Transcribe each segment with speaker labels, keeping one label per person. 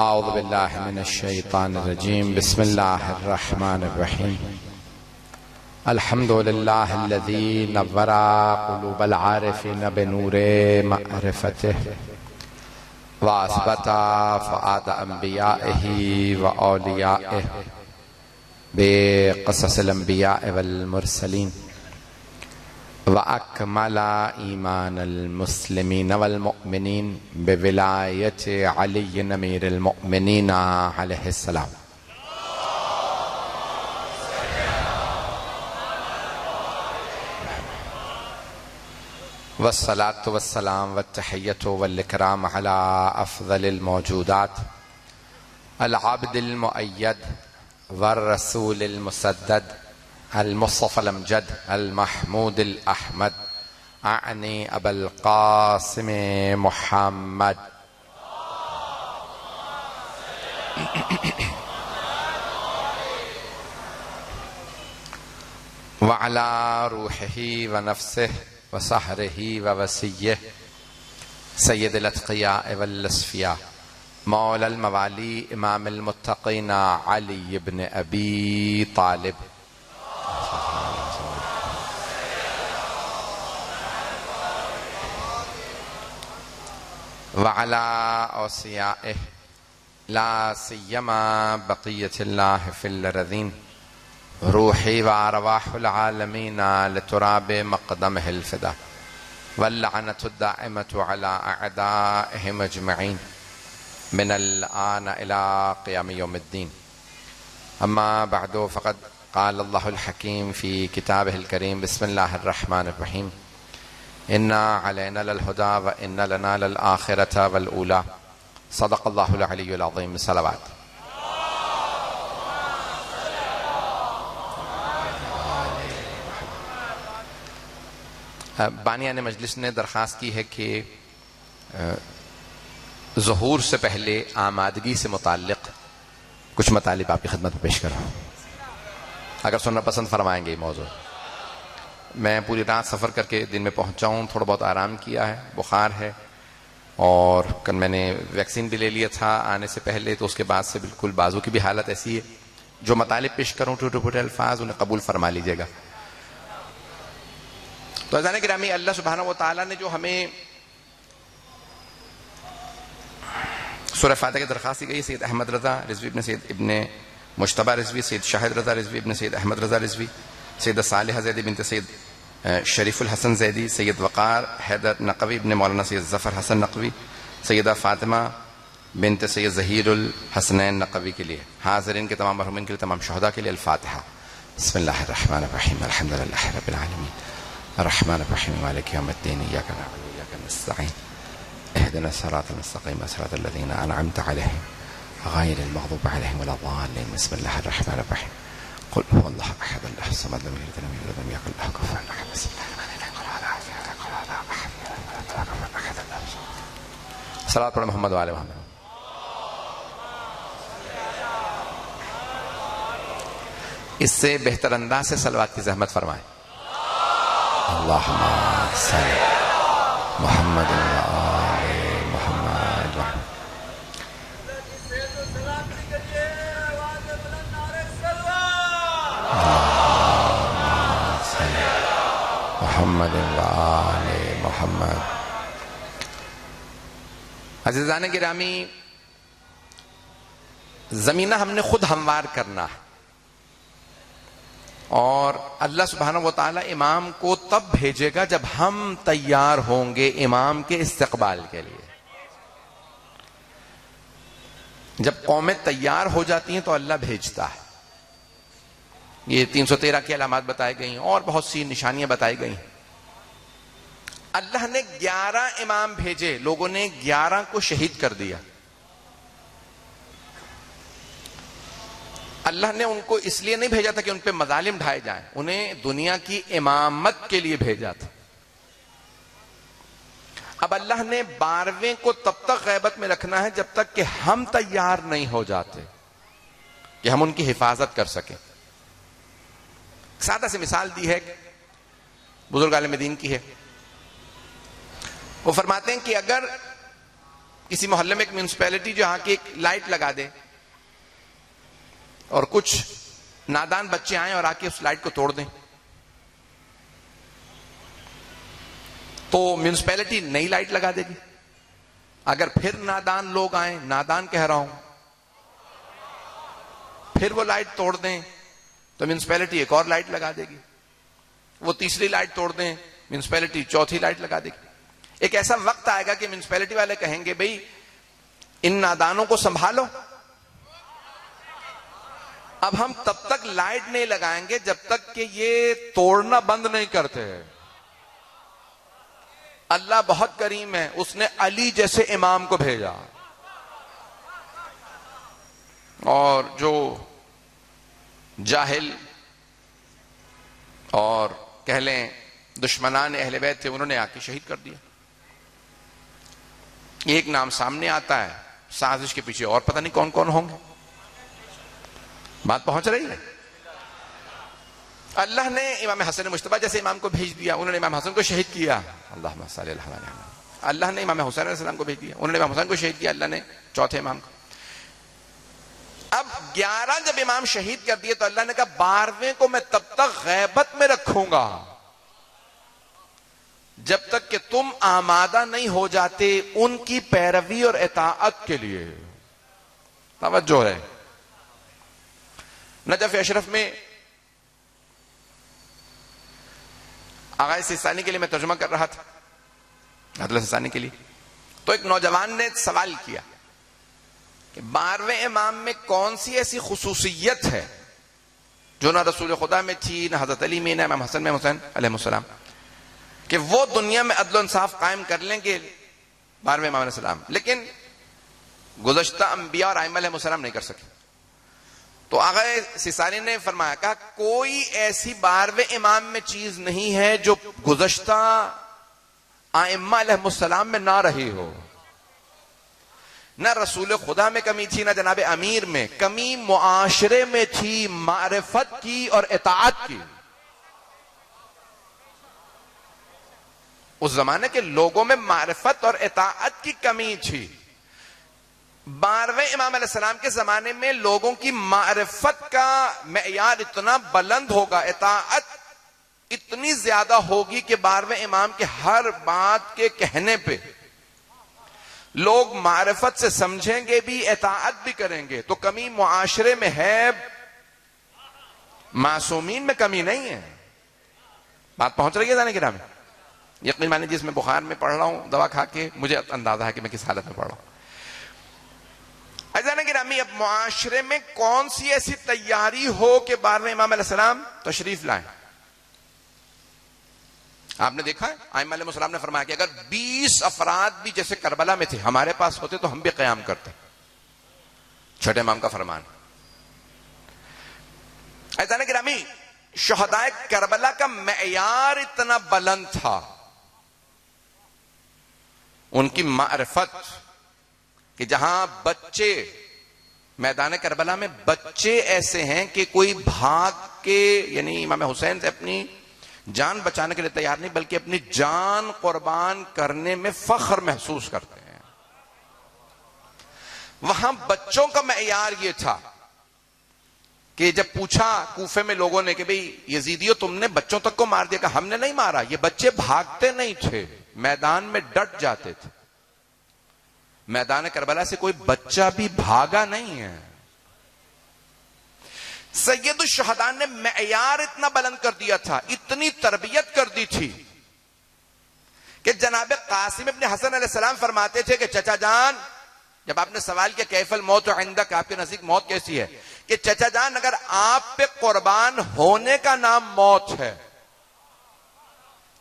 Speaker 1: اعوذ باللہ من الشیطان الرجیم بسم اللہ الرحمن الرحیم الحمد للہ الذی نور قلوب العارفین بنور معرفتہ واثبت فؤاد انبیائہ واولیائہ بقصص الانبیاء والمرسلین وَأَكْمَلَ إِيمَانَ الْمُسْلِمِينَ وَالْمُؤْمِنِينَ بِوِلَایَةِ عَلِيٍّ أَمِيرِ الْمُؤْمِنِينَ علیہ السلام والصلاة والسلام والتحیۃ والإکرام علی افضل الموجودات العبد المؤید والرسول المسدد المصطفى الامجد المحمود الاحمد اعنی ابا القاسم محمد وعلى روحه ونفسه وسحره ووسيه سید الاتقیاء والاصفیاء مولا الموالی امام المتقین علی بن ابی طالب وعلى أوصيائه لا سيما بقية الله في الأرضين روحي وأرواح العالمين لتراب مقدمه الفدا واللعنة الدائمة على أعدائهم أجمعين من الآن إلى قيام يوم الدين أما بعد فقد قال الله الحكيم في كتابه الكريم بسم الله الرحمن الرحيم إنا علينا للهدى وإن لنا للآخرة والأولى صدق الله العلي العظيم صلوات بانیان مجلس نے درخواست کی ہے کہ ظہور سے پہلے آمادگی سے متعلق کچھ مطالب آپ کی خدمت میں پیش کر رہا ہوں، اگر سننا پسند فرمائیں گے یہ موضوع۔ میں پوری رات سفر کر کے دن میں پہنچا ہوں، تھوڑا بہت آرام کیا ہے، بخار ہے، اور کل میں نے ویکسین بھی لے لیا تھا آنے سے پہلے، تو اس کے بعد سے بالکل بازو کی بھی حالت ایسی ہے۔ جو مطالب پیش کروں ٹوٹے پھوٹے الفاظ انہیں قبول فرما لیجیے گا۔ تو عزیزان گرامی، اللہ سبحانہ و تعالیٰ نے جو ہمیں سورہ فاتحہ کی درخواست کی گئی، سید احمد رضا رضوی ابن سید ابن مجتبی رضوی، سید شاہد رضا رضوی ابن سید احمد رضا رضوی، سید صالحہ زیدی بنت سید شریف الحسن زیدی، سید وقار حیدر نقوی ابن مولانا سید ظفر حسن نقوی، سیدہ فاطمہ بنت سید ظہیر الحسنین نقوی کے لیے، حاضرین کے تمام مرحومین کے لیے، تمام شہداء کے لیے الفاتحہ۔ بسم اللہ الرحمن الرحیم الحمد للہ رب العالمین الرحمن الرحیم مالک یوم الدین ایاک نعبد و ایاک نستعین اهدنا الصراط المستقیم صراط الذین انعمت علیہم غیر المغضوب علیہم ولا الضالین۔ بسم اللہ الرحمن الرحیم قل هو الله احد الله الصمد لم يلد ولم يولد ولم يكن له كفوا احد بسم الله الرحمن الرحیم صلوات پر محمد وعلی محمد۔ اس سے بہتر انداز سے صلوات کی زحمت فرمائیں۔ اللہم صلی محمد وآل محمد محمد وآل محمد۔ عزیزان گرامی، زمینہ ہم نے خود ہموار کرنا ہے، اور اللہ سبحانہ و تعالیٰ امام کو تب بھیجے گا جب ہم تیار ہوں گے امام کے استقبال کے لیے۔ جب قومیں تیار ہو جاتی ہیں تو اللہ بھیجتا ہے۔ یہ 313 کی علامات بتائی گئی ہیں اور بہت سی نشانیاں بتائی گئی ہیں۔ اللہ نے 11 امام بھیجے، لوگوں نے 11 کو شہید کر دیا۔ اللہ نے ان کو اس لیے نہیں بھیجا تھا کہ ان پہ مظالم ڈھائے جائیں، انہیں دنیا کی امامت کے لیے بھیجا تھا۔ اب اللہ نے 12ویں کو تب تک غیبت میں رکھنا ہے جب تک کہ ہم تیار نہیں ہو جاتے کہ ہم ان کی حفاظت کر سکیں۔ سادہ سی مثال دی ہے، بزرگ عالم دین کی ہے۔ وہ فرماتے ہیں کہ اگر کسی محلے میں ایک میونسپیلٹی جو یہاں کی ایک لائٹ لگا دے اور کچھ نادان بچے آئیں اور آ کے اس لائٹ کو توڑ دیں، تو میونسپیلٹی نئی لائٹ لگا دے گی. اگر پھر نادان لوگ آئیں، نادان کہہ رہا ہوں، پھر وہ لائٹ توڑ دیں تو میونسپیلٹی ایک اور لائٹ لگا دے گی. وہ تیسری لائٹ توڑ دیں، میونسپیلٹی چوتھی لائٹ لگا دے گی. ایک ایسا وقت آئے گا کہ میونسپیلٹی والے کہیں گے بھئی ان نادانوں کو سنبھالو. اب ہم تب تک لائٹ نہیں لگائیں گے جب تک کہ یہ توڑنا بند نہیں کرتے. اللہ بہت کریم ہے، اس نے علی جیسے امام کو بھیجا، اور جو جاہل اور کہہ لیں دشمنان اہل بیت تھے انہوں نے آ کے شہید کر دیا. ایک نام سامنے آتا ہے، سازش کے پیچھے اور پتہ نہیں کون کون ہوں گے. بات پہنچ رہی ہے؟ اللہ نے امام حسن مجتبیٰ جیسے امام کو بھیج دیا، انہوں نے امام حسن کو شہید کیا. اللہم صلی اللہ علیہ وسلم. اللہ نے امام حسین علیہ السلام کو بھیج دیا، انہوں نے امام حسین کو شہید کیا، اللہ نے چوتھے امام کو. اب 11 جب امام شہید کر دیے تو اللہ نے کہا 12ویں کو میں تب تک غیبت میں رکھوں گا جب تک کہ تم آمادہ نہیں ہو جاتے ان کی پیروی اور اطاعت کے لیے. توجہ ہے. نجف اشرف میں آغا سیستانی کے لیے میں ترجمہ کر رہا تھا، عدل سیستانی کے لیے، تو ایک نوجوان نے سوال کیا کہ 12ویں امام میں کون سی ایسی خصوصیت ہے جو نہ رسول خدا میں تھی، نہ حضرت علی میں، نہ امام حسن میں حسین علیہ السلام، کہ وہ دنیا میں عدل و انصاف قائم کر لیں گے 12ویں امام علیہ السلام، لیکن گزشتہ انبیاء اور ائمہ علیہ السلام نہیں کر سکے. تو آغا سیستانی نے فرمایا، کہا کوئی ایسی 12ویں امام میں چیز نہیں ہے جو گزشتہ ائمہ علیہ السلام میں نہ رہی ہو. نہ رسول خدا میں کمی تھی، نہ جناب امیر میں کمی، معاشرے میں تھی معرفت کی اور اطاعت کی. اس زمانے کے لوگوں میں معرفت اور اطاعت کی کمی تھی. 12ویں امام علیہ السلام کے زمانے میں لوگوں کی معرفت کا معیار اتنا بلند ہوگا، اطاعت اتنی زیادہ ہوگی کہ 12ویں امام کے ہر بات کے کہنے پہ لوگ معرفت سے سمجھیں گے بھی، اطاعت بھی کریں گے. تو کمی معاشرے میں ہے، معصومین میں کمی نہیں ہے. بات پہنچ رہی ہے جانے گرامی؟ یقین مانے جس میں بخار میں پڑھ رہا ہوں دوا کھا کے، مجھے اندازہ ہے کہ میں کس حالت میں پڑھ رہا ہوں. عزیزان گرامی، اب معاشرے میں کون سی ایسی تیاری ہو کہ 12ویں امام علیہ السلام تشریف لائیں؟ آپ نے دیکھا ہے ائمہ علیہ السلام نے فرمایا کہ اگر 20 افراد بھی جیسے کربلا میں تھے ہمارے پاس ہوتے تو ہم بھی قیام کرتے. چھٹے امام کا فرمان. عزیزان گرامی، شہدائے کربلا کا معیار اتنا بلند تھا، ان کی معرفت، کہ جہاں بچے میدان کربلا میں بچے ایسے ہیں کہ کوئی بھاگ کے، یعنی امام حسین سے اپنی جان بچانے کے لیے تیار نہیں بلکہ اپنی جان قربان کرنے میں فخر محسوس کرتے ہیں. وہاں بچوں کا معیار یہ تھا کہ جب پوچھا کوفے میں لوگوں نے کہ بھئی یزیدیو تم نے بچوں تک کو مار دیا، کہ ہم نے نہیں مارا، یہ بچے بھاگتے نہیں تھے، میدان میں ڈٹ جاتے تھے. میدان کربلا سے کوئی بچہ بھی بھاگا نہیں ہے. سید الشہداء نے معیار اتنا بلند کر دیا تھا، اتنی تربیت کر دی تھی کہ جناب قاسم ابن حسن علیہ السلام فرماتے تھے کہ چچا جان، جب آپ نے سوال کیا کیف الموت عندک، آپ کے نزدیک موت کیسی ہے، کہ چچا جان اگر آپ پہ قربان ہونے کا نام موت ہے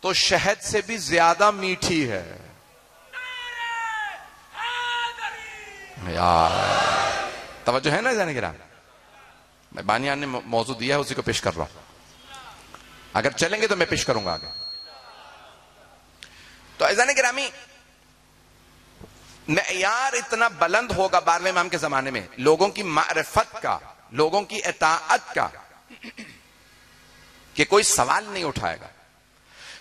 Speaker 1: تو شہد سے بھی زیادہ میٹھی ہے. یار توجہ ہے نا جانے گرام؟ میں بانیان نے موضوع دیا ہے اسی کو پیش کر رہا ہوں، اگر چلیں گے تو میں پیش کروں گا آگے. تو عزیزان گرامی، معیار اتنا بلند ہوگا 12ویں امام کے زمانے میں لوگوں کی معرفت کا، لوگوں کی اطاعت کا، کہ کوئی سوال نہیں اٹھائے گا.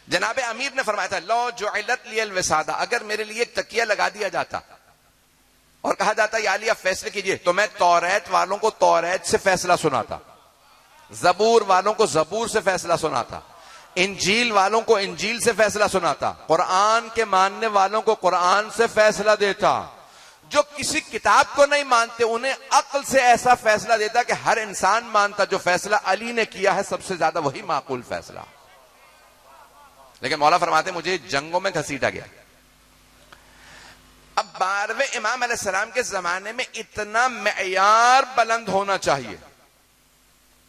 Speaker 1: جناب امیر نے فرمایا تھا لو جعلت لی الوسادہ، اگر میرے لیے ایک تکیہ لگا دیا جاتا اور کہا جاتا ہے یا علی آپ فیصلے کیجئے، تو میں توریت والوں کو توریت سے فیصلہ سناتا، زبور والوں کو زبور سے فیصلہ سناتا، انجیل والوں کو انجیل سے فیصلہ سناتا، قرآن کے ماننے والوں کو قرآن سے فیصلہ دیتا، جو کسی کتاب کو نہیں مانتے انہیں عقل سے ایسا فیصلہ دیتا کہ ہر انسان مانتا جو فیصلہ علی نے کیا ہے سب سے زیادہ وہی معقول فیصلہ۔ لیکن مولا فرماتے مجھے جنگوں میں گھسیٹا گیا۔ اب 12ویں امام علیہ السلام کے زمانے میں اتنا معیار بلند ہونا چاہیے،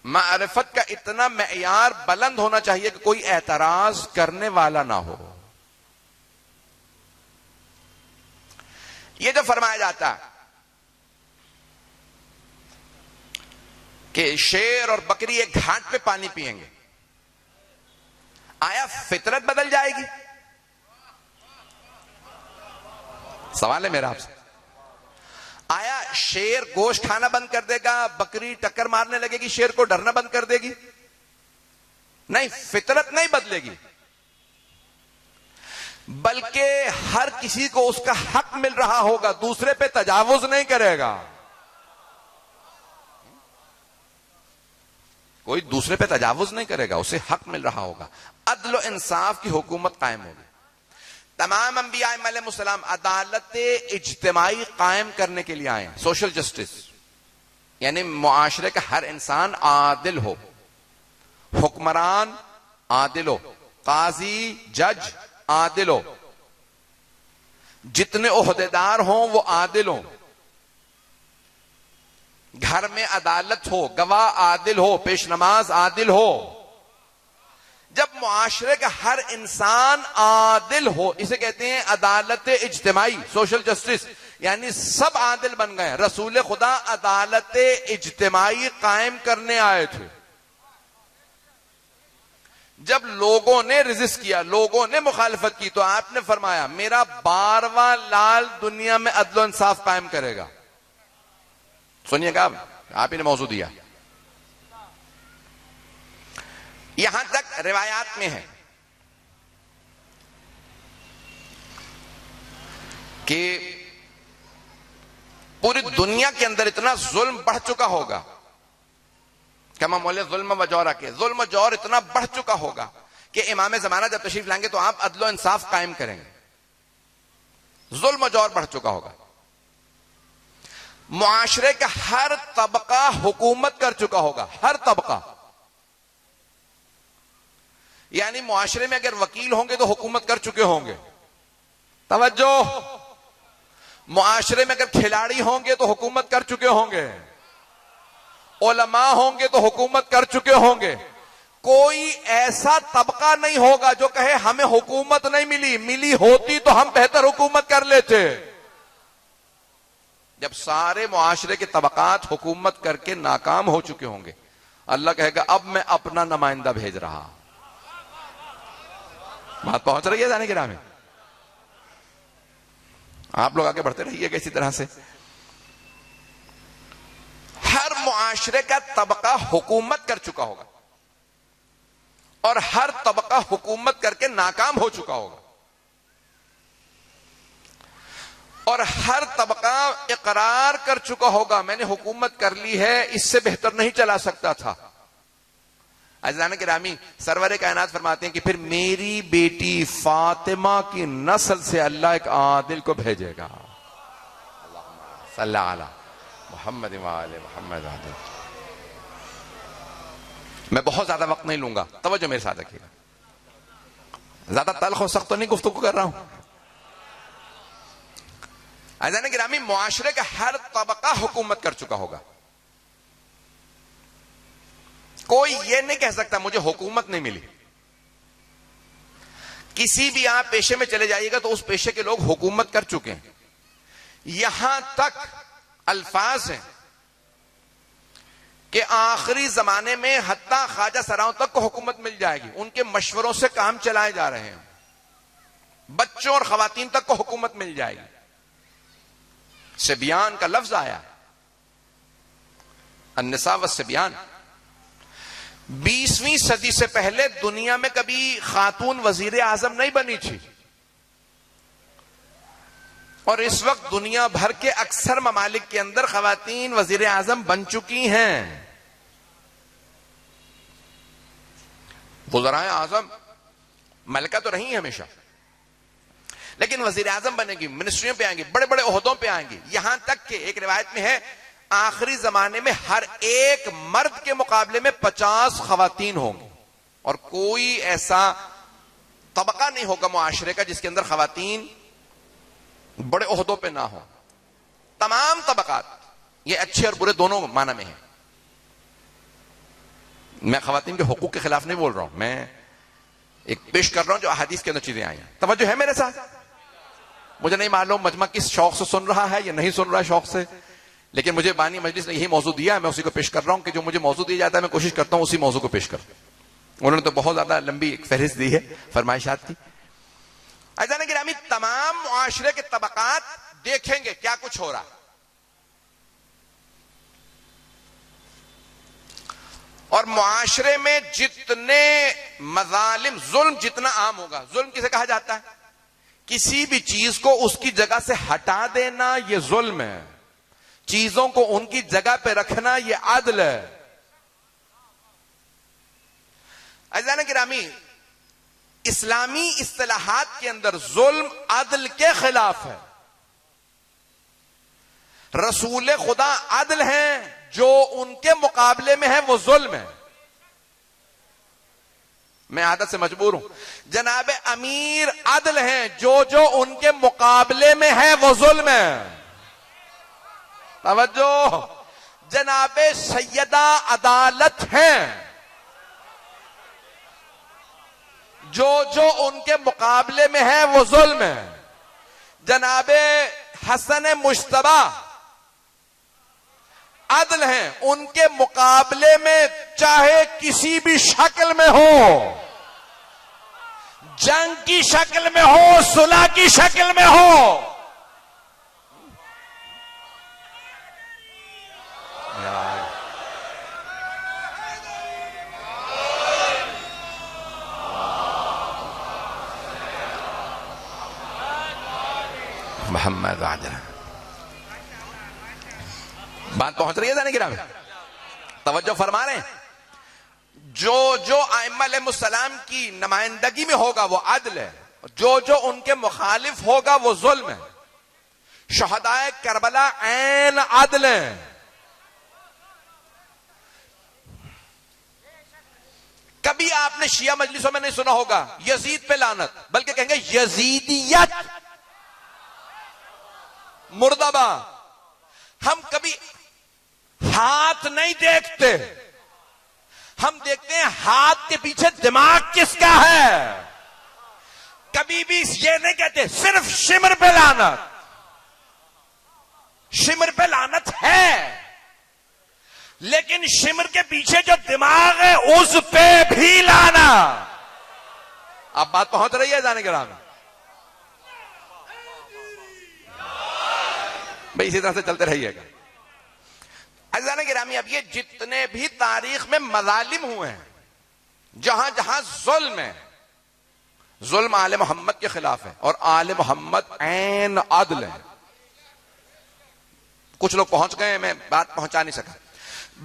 Speaker 1: معرفت کا اتنا معیار بلند ہونا چاہیے کہ کوئی اعتراض کرنے والا نہ ہو۔ یہ جو فرمایا جاتا ہے کہ شیر اور بکری ایک گھاٹ پہ پانی پیئیں گے، آیا فطرت بدل جائے گی؟ سوال ہے میرا آپ سے، آیا شیر گوشت کھانا بند کر دے گا، بکری ٹکر مارنے لگے گی، شیر کو ڈرنا بند کر دے گی؟ نہیں، فطرت نہیں بدلے گی، بلکہ ہر کسی کو اس کا حق مل رہا ہوگا، دوسرے پہ تجاوز نہیں کرے گا، کوئی دوسرے پہ تجاوز نہیں کرے گا، اسے حق مل رہا ہوگا، عدل و انصاف کی حکومت قائم ہوگی۔ تمام انبیاء علیہ السلام عدالت اجتماعی قائم کرنے کے لیے آئے ہیں، سوشل جسٹس، یعنی معاشرے کا ہر انسان عادل ہو، حکمران عادل ہو، قاضی جج عادل ہو، جتنے عہدیدار ہوں وہ عادل ہوں، گھر میں عدالت ہو، گواہ عادل ہو، پیش نماز عادل ہو۔ جب معاشرے کا ہر انسان عادل ہو، اسے کہتے ہیں عدالت اجتماعی، سوشل جسٹس، یعنی سب عادل بن گئے۔ رسول خدا عدالت اجتماعی قائم کرنے آئے تھے۔ جب لوگوں نے ریزسٹ کیا، لوگوں نے مخالفت کی، تو آپ نے فرمایا میرا 12واں لال دنیا میں عدل و انصاف قائم کرے گا۔ سنیے گا، آپ ہی نے موضوع دیا۔ یہاں تک روایات میں ہے کہ پوری دنیا کے اندر اتنا ظلم بڑھ چکا ہوگا، کما مولے ظلم و جور کے، ظلم و جور اتنا بڑھ چکا ہوگا کہ امام زمانہ جب تشریف لائیں گے تو آپ عدل و انصاف قائم کریں گے۔ ظلم و جور بڑھ چکا ہوگا، معاشرے کا ہر طبقہ حکومت کر چکا ہوگا، ہر طبقہ، یعنی معاشرے میں اگر وکیل ہوں گے تو حکومت کر چکے ہوں گے، توجہ، معاشرے میں اگر کھلاڑی ہوں گے تو حکومت کر چکے ہوں گے، علماء ہوں گے تو حکومت کر چکے ہوں گے۔ کوئی ایسا طبقہ نہیں ہوگا جو کہے ہمیں حکومت نہیں ملی، ملی ہوتی تو ہم بہتر حکومت کر لیتے۔ جب سارے معاشرے کے طبقات حکومت کر کے ناکام ہو چکے ہوں گے، اللہ کہے گا اب میں اپنا نمائندہ بھیج رہا۔ بات پہنچ رہی ہے جانے کے راہ میں؟ آپ لوگ آگے بڑھتے رہیے گا اسی طرح سے۔ ہر معاشرے کا طبقہ حکومت کر چکا ہوگا اور ہر طبقہ حکومت کر کے ناکام ہو چکا ہوگا، اور ہر طبقہ اقرار کر چکا ہوگا میں نے حکومت کر لی ہے، اس سے بہتر نہیں چلا سکتا تھا۔ عزیزان گرامی، سرور کائنات فرماتے ہیں کہ پھر میری بیٹی فاطمہ کی نسل سے اللہ ایک عادل کو بھیجے گا۔ صلی اللہ علیہ محمد وآل محمد۔ میں بہت زیادہ وقت نہیں لوں گا، توجہ میرے ساتھ رکھیے گا، زیادہ تلخ و سخت تو نہیں گفتگو کر رہا ہوں۔ عزیزان گرامی، معاشرے کا ہر طبقہ حکومت کر چکا ہوگا، کوئی یہ نہیں کہہ سکتا مجھے حکومت نہیں ملی۔ کسی بھی آپ پیشے میں چلے جائیے گا تو اس پیشے کے لوگ حکومت کر چکے ہیں۔ یہاں تک الفاظ ہیں کہ آخری زمانے میں حتیٰ خواجہ سراؤں تک کو حکومت مل جائے گی، ان کے مشوروں سے کام چلائے جا رہے ہیں، بچوں اور خواتین تک کو حکومت مل جائے گی۔ سبیان کا لفظ آیا، النساء والسبیان۔ 20ویں صدی سے پہلے دنیا میں کبھی خاتون وزیر اعظم نہیں بنی تھی، اور اس وقت دنیا بھر کے اکثر ممالک کے اندر خواتین وزیر اعظم بن چکی ہیں. وزرائے اعظم ملکہ تو رہی ہیں ہمیشہ، لیکن وزیر اعظم بنے گی، منسٹریوں پہ آئیں گی، بڑے بڑے عہدوں پہ آئیں گی. یہاں تک کہ ایک روایت میں ہے آخری زمانے میں ہر ایک مرد کے مقابلے میں 50 خواتین ہوں گی، اور کوئی ایسا طبقہ نہیں ہوگا معاشرے کا جس کے اندر خواتین بڑے عہدوں پہ نہ ہو. تمام طبقات، یہ اچھے اور برے دونوں معنی میں ہیں. میں خواتین کے حقوق کے خلاف نہیں بول رہا ہوں، میں ایک پیش کر رہا ہوں جو احادیث کے اندر چیزیں آئی ہیں. توجہ ہے میرے ساتھ؟ مجھے نہیں معلوم مجمع کس شوق سے سن رہا ہے یا نہیں سن رہا ہے شوق سے، لیکن مجھے بانی مجلس نے یہی موضوع دیا ہے، میں اسی کو پیش کر رہا ہوں کہ جو مجھے موضوع دیا جاتا ہے میں کوشش کرتا ہوں اسی موضوع کو پیش کروں. انہوں نے تو بہت زیادہ لمبی ایک فہرست دی ہے فرمائشات کی. عزیزان گرامی، تمام معاشرے کے طبقات دیکھیں گے کیا کچھ ہو رہا، اور معاشرے میں جتنے مظالم، ظلم جتنا عام ہوگا. ظلم کسے کہا جاتا ہے؟ کسی بھی چیز کو اس کی جگہ سے ہٹا دینا یہ ظلم ہے، چیزوں کو ان کی جگہ پہ رکھنا یہ عدل ہے. عزیزان گرامی، اسلامی اصطلاحات کے اندر ظلم عدل کے خلاف ہے. رسول خدا عدل ہیں، جو ان کے مقابلے میں ہے وہ ظلم ہے. میں عادت سے مجبور ہوں. جناب امیر عدل ہیں، جو ان کے مقابلے میں ہے وہ ظلم ہے. توجہ. جناب سیدہ عدالت ہیں، جو ان کے مقابلے میں ہے وہ ظلم ہے. جناب حسن مجتبی عدل ہیں، ان کے مقابلے میں چاہے کسی بھی شکل میں ہو، جنگ کی شکل میں ہو، صلح کی شکل میں ہو، محمد عاجل. بات پہنچ رہی ہے ذہن گرامی؟ توجہ فرما رہے ہیں؟ جو ائمہ علیہ السلام کی نمائندگی میں ہوگا وہ عدل ہے، جو ان کے مخالف ہوگا وہ ظلم ہے. شہدائے کربلا عین عدل ہیں. کبھی آپ نے شیعہ مجلسوں میں نہیں سنا ہوگا یزید پہ لعنت، بلکہ کہیں گے یزیدیت مردبا. ہم کبھی ہاتھ نہیں دیکھتے، ہم دیکھتے ہیں ہاتھ کے پیچھے دماغ کس کا ہے. کبھی بھی یہ نہیں کہتے صرف شمر پہ لعنت. شمر پہ لعنت ہے، لیکن شمر کے پیچھے جو دماغ ہے اس پہ بھی لعنت. اب بات پہنچ رہی ہے جانے کے رام؟ بھئی اسی طرح سے چلتے رہیے گا. عزیزان گرامی، اب یہ جتنے بھی تاریخ میں مظالم ہوئے ہیں، جہاں جہاں ظلم ہے، ظلم آل محمد کے خلاف ہے، اور آل محمد عین عدل ہے. کچھ لوگ پہنچ گئے، میں بات پہنچا نہیں سکا.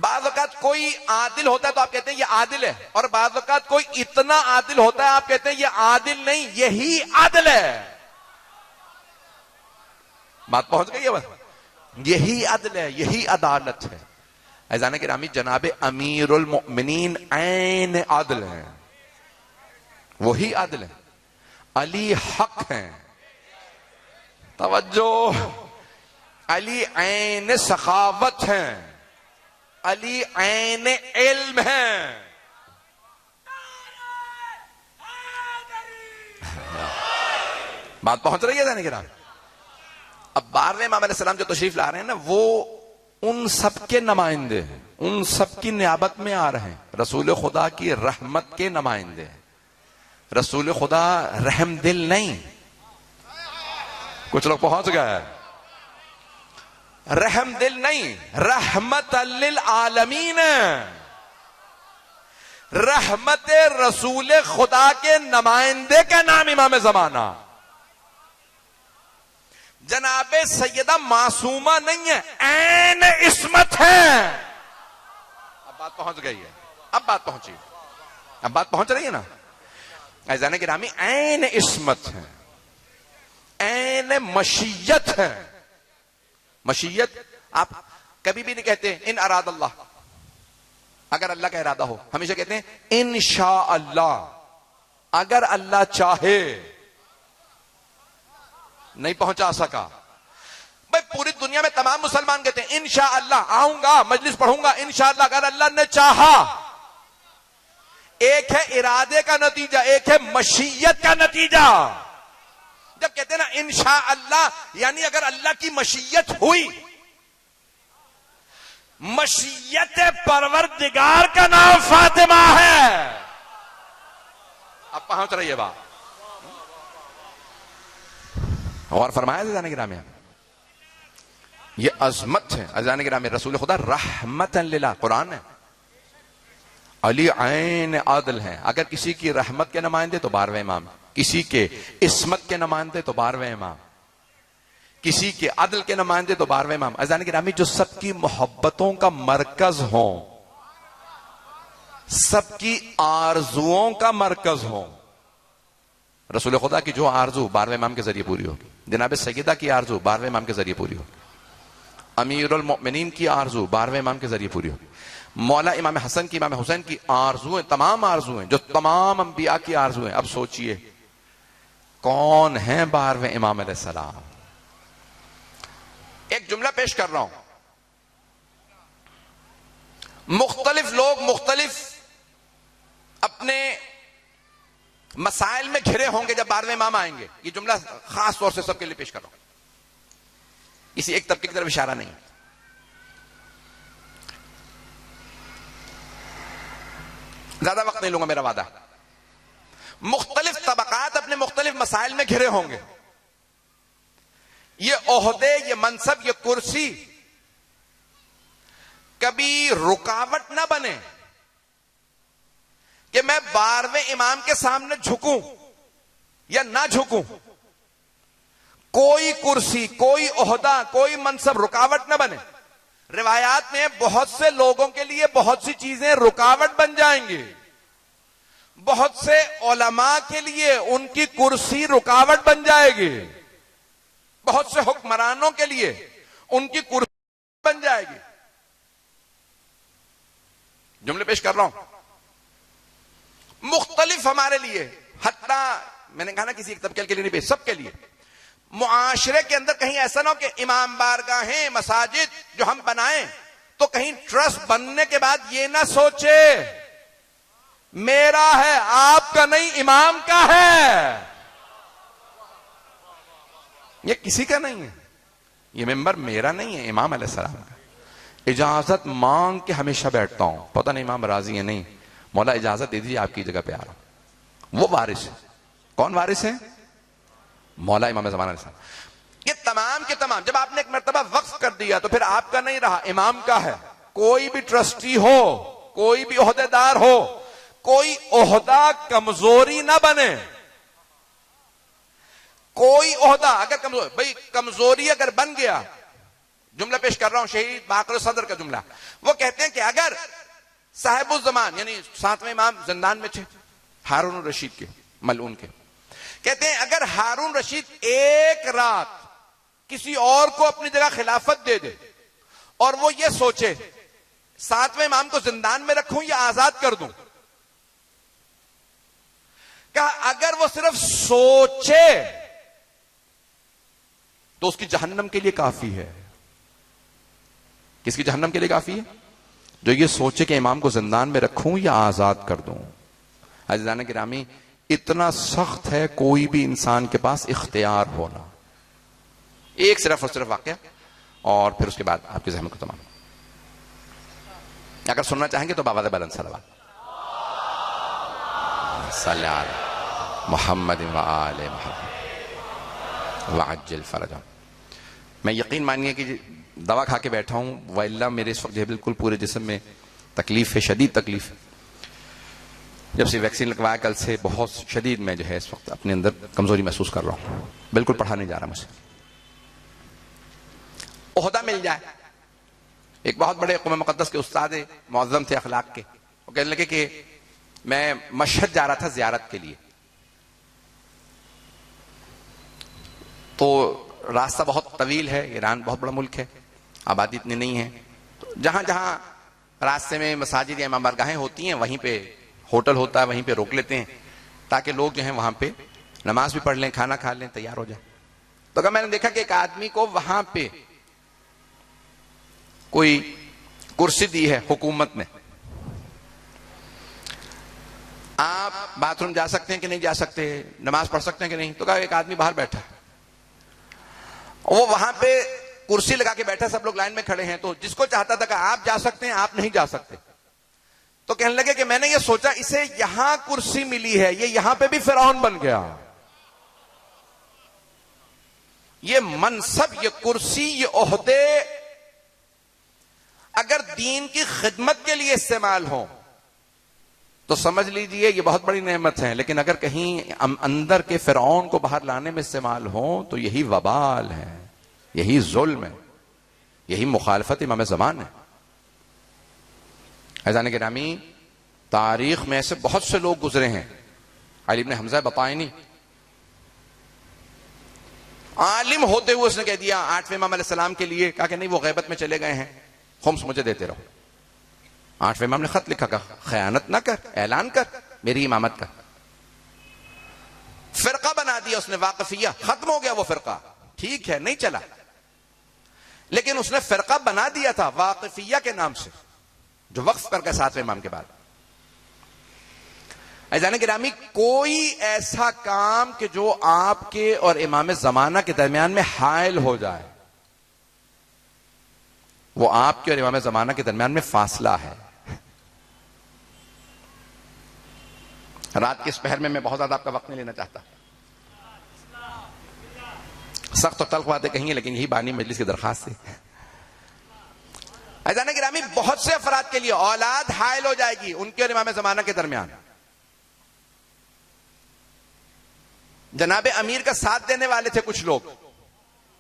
Speaker 1: بعض اوقات کوئی عادل ہوتا ہے تو آپ کہتے ہیں یہ عادل ہے، اور بعض اوقات کوئی اتنا عادل ہوتا ہے آپ کہتے ہیں یہ عادل نہیں، یہی عدل ہے. بات پہنچ گئی ہے بس. یہی عدل ہے، یہی عدالت ہے. عزیزان گرامی، جناب امیر المؤمنین عین عدل ہیں، وہی عدل ہے. علی حق ہیں. توجہ. علی عین سخاوت ہیں، علی عین علم ہیں. بات پہنچ رہی ہے ذہن گرامی؟ اب 12ویں امام علیہ السلام جو تشریف لا رہے ہیں نا، وہ ان سب کے نمائندے ہیں، ان سب کی نیابت میں آ رہے ہیں. رسول خدا کی رحمت کے نمائندے ہیں. رسول خدا رحم دل نہیں. کچھ لوگ پہنچ گئے. رحم دل نہیں، رحمت للعالمین. رحمت رسول خدا کے نمائندے کا نام امام زمانہ. جناب سیدہ معصومہ نہیں ہے، عین عصمت ہے. اب بات پہنچ گئی ہے، اب بات پہنچی، اب بات پہنچ رہی ہے نا. عزیزان گرامی عین عصمت ہے، عین مشیت ہے. مشیت آپ کبھی بھی نہیں کہتے ان اراد اللہ، اگر اللہ کا ارادہ ہو. ہمیشہ کہتے ہیں انشاء اللہ، اگر اللہ چاہے. نہیں پہنچا سکا بھائی. پوری دنیا میں تمام مسلمان کہتے ہیں انشاءاللہ آؤں گا، مجلس پڑھوں گا انشاءاللہ اگر اللہ نے چاہا. ایک ہے ارادے کا نتیجہ، ایک ہے مشیت کا نتیجہ. جب کہتے ہیں نا انشاءاللہ یعنی اگر اللہ کی مشیت ہوئی. مشیت پروردگار کا نام فاطمہ ہے. اب پہنچ رہی ہے بات. اور فرمایا عزیزان گرامی یہ عظمت ہے. عزیزان گرامی رسول خدا رحمت للہ، قرآن ہے. علی عین عادل ہیں. اگر کسی کی رحمت کے نمائندے تو 12ویں امام، کسی کے عصمت کے نمائندے تو 12ویں امام، کسی کے عدل کے نمائندے تو 12ویں امام. عزیزان گرامی جو سب کی محبتوں کا مرکز ہوں، سب کی آرزوؤں کا مرکز ہوں. رسول خدا کی جو آرزو 12ویں امام کے ذریعے پوری ہوگی. جناب سیدہ کی آرزو 12ویں امام کے ذریعے پوری ہوگی. امیر المؤمنین کی آرزو 12ویں امام کے ذریعے پوری ہوگی. مولا امام حسن کی، امام حسین کی آرزویں، تمام آرزویں جو تمام انبیاء کی آرزویں. اب سوچئے کون ہیں 12ویں امام علیہ السلام. ایک جملہ پیش کر رہا ہوں. مختلف لوگ مختلف اپنے مسائل میں گھرے ہوں گے جب 12ویں امام آئیں گے. یہ جملہ خاص طور سے سب کے لیے پیش کر رہا ہوں، کسی ایک طبقے کی طرف اشارہ نہیں. زیادہ وقت نہیں لوں گا، میرا وعدہ. مختلف طبقات اپنے مختلف مسائل میں گھرے ہوں گے. یہ عہدے، یہ منصب، یہ کرسی کبھی رکاوٹ نہ بنے کہ میں 12ویں امام کے سامنے جھکوں یا نہ جھکوں. کوئی کرسی، کوئی عہدہ، کوئی منصب رکاوٹ نہ بنے. روایات میں بہت سے لوگوں کے لیے بہت سی چیزیں رکاوٹ بن جائیں گی. بہت سے علماء کے لیے ان کی کرسی رکاوٹ بن جائے گی. بہت سے حکمرانوں کے لیے ان کی کرسی بن جائے گی. جملے پیش کر رہا ہوں مختلف ہمارے لیے، حتیٰ میں نے کہا نا کسی ایک طبقے کے لیے نہیں، سب کے لیے. معاشرے کے اندر کہیں ایسا نہ ہو کہ امام بارگاہیں، مساجد جو ہم بنائیں تو کہیں ٹرسٹ بننے کے بعد یہ نہ سوچے میرا ہے، آپ کا نہیں، امام کا ہے. یہ کسی کا نہیں ہے، یہ ممبر میرا نہیں ہے، امام علیہ السلام کا. اجازت مانگ کے ہمیشہ بیٹھتا ہوں، پتہ نہیں امام راضی ہے نہیں، مولا اجازت دے دیجیے آپ کی جگہ پہ آ رہا ہوں. وہ وارث ہے. کون وارث ہے؟ مولا امام زمانہ علیہ السلام. یہ تمام کے تمام جب آپ نے ایک مرتبہ وقف کر دیا تو پھر آپ کا نہیں رہا، امام کا ہے. کوئی بھی ٹرسٹی ہو، کوئی بھی عہدے دار ہو، کوئی عہدہ کمزوری نہ بنے. کوئی عہدہ اگر کمزور، بھئی کمزوری اگر بن گیا، جملہ پیش کر رہا ہوں شہید باقر صدر کا جملہ. وہ کہتے ہیں کہ اگر صاحب الزمان یعنی 7ویں امام زندان میں تھے، ہارون الرشید کے ملعون کے، کہتے ہیں اگر ہارون رشید ایک رات کسی اور کو اپنی جگہ خلافت دے دے اور وہ یہ سوچے 7ویں امام کو زندان میں رکھوں یا آزاد کر دوں، کہا اگر وہ صرف سوچے تو اس کی جہنم کے لیے کافی ہے. کس کی جہنم کے لیے کافی ہے؟ جو یہ سوچے کہ امام کو زندان میں رکھوں یا آزاد کر دوں. عزیزان گرامی اتنا سخت ہے کوئی بھی انسان کے پاس اختیار ہونا. ایک صرف اور صرف واقعہ اور پھر اس کے بعد آپ کی زحمت کو تمام. اگر سننا چاہیں گے تو بابا بلند صلوات صلی علی محمد و آل محمد وعجل فرجہ. میں یقین مانیے کہ دوا کھا کے بیٹھا ہوں، وَإِلَّا میرے اس وقت جو ہے بالکل پورے جسم میں تکلیف ہے، شدید تکلیف ہے. جب سے ویکسین لگوایا کل سے بہت شدید میں جو ہے اس وقت اپنے اندر کمزوری محسوس کر رہا ہوں. بالکل پڑھا نہیں جا رہا مجھے. عہدہ مل جائے. ایک بہت بڑے قوم مقدس کے استاد معظم تھے اخلاق کے، وہ کہنے لگے کہ میں مشہد جا رہا تھا زیارت کے لیے، تو راستہ بہت طویل ہے، ایران بہت بڑا ملک ہے، آبادی اتنی نہیں ہے، تو جہاں جہاں راستے میں مساجد یا امام بارگاہیں ہوتی ہیں وہیں پہ ہوٹل ہوتا ہے، وہیں پہ روک لیتے ہیں تاکہ لوگ جو ہیں وہاں پہ نماز بھی پڑھ لیں، کھانا کھا لیں، تیار ہو جائیں. تو اگر میں نے دیکھا کہ ایک آدمی کو وہاں پہ کوئی کرسی دی ہے حکومت نے، آپ باتھ روم جا سکتے ہیں کہ نہیں جا سکتے، نماز پڑھ سکتے ہیں کہ نہیں، تو کہا ایک آدمی باہر بیٹھا، وہ وہاں پہ کرسی لگا کے بیٹھا، سب لوگ لائن میں کھڑے ہیں، تو جس کو چاہتا تھا کہ آپ جا سکتے ہیں آپ نہیں جا سکتے. تو کہنے لگے کہ میں نے یہ سوچا اسے یہاں کرسی ملی ہے، یہ یہاں پہ بھی فرعون بن گیا. یہ منصب، یہ کرسی، یہ عہدے اگر دین کی خدمت کے لیے استعمال ہوں تو سمجھ لیجئے یہ بہت بڑی نعمت ہے، لیکن اگر کہیں اندر کے فرعون کو باہر لانے میں استعمال ہوں تو یہی وبال ہے، یہی ظلم ہے، یہی مخالفت امام زمان ہے. عزیزان گرامی، تاریخ میں ایسے بہت سے لوگ گزرے ہیں. علی بن حمزہ بطائنی، عالم ہوتے ہوئے اس نے کہہ دیا 8ویں امام علیہ السلام کے لیے، کہا کہ نہیں وہ غیبت میں چلے گئے ہیں، خمس مجھے دیتے رہو. 8ویں امام نے خط لکھا کہ خیانت نہ کر، اعلان کر میری امامت کا. فرقہ بنا دیا اس نے واقفیہ، ختم ہو گیا وہ فرقہ، ٹھیک ہے نہیں چلا، لیکن اس نے فرقہ بنا دیا تھا واقفیہ کے نام سے، جو وقف کر کے 7ویں امام کے بعد. عزیزان گرامی، کوئی ایسا کام کہ جو آپ کے اور امام زمانہ کے درمیان میں حائل ہو جائے، وہ آپ کے اور امام زمانہ کے درمیان میں فاصلہ ہے. رات کے اس پہر میں بہت زیادہ آپ کا وقت نہیں لینا چاہتا، سخت اور تلخ باتیں کہیں گے، لیکن یہی بانی مجلس کی درخواست ہے. عزیزان گرامی، بہت سے افراد کے لیے اولاد حائل ہو جائے گی ان کے اور امام زمانہ کے درمیان. جناب امیر کا ساتھ دینے والے تھے کچھ لوگ،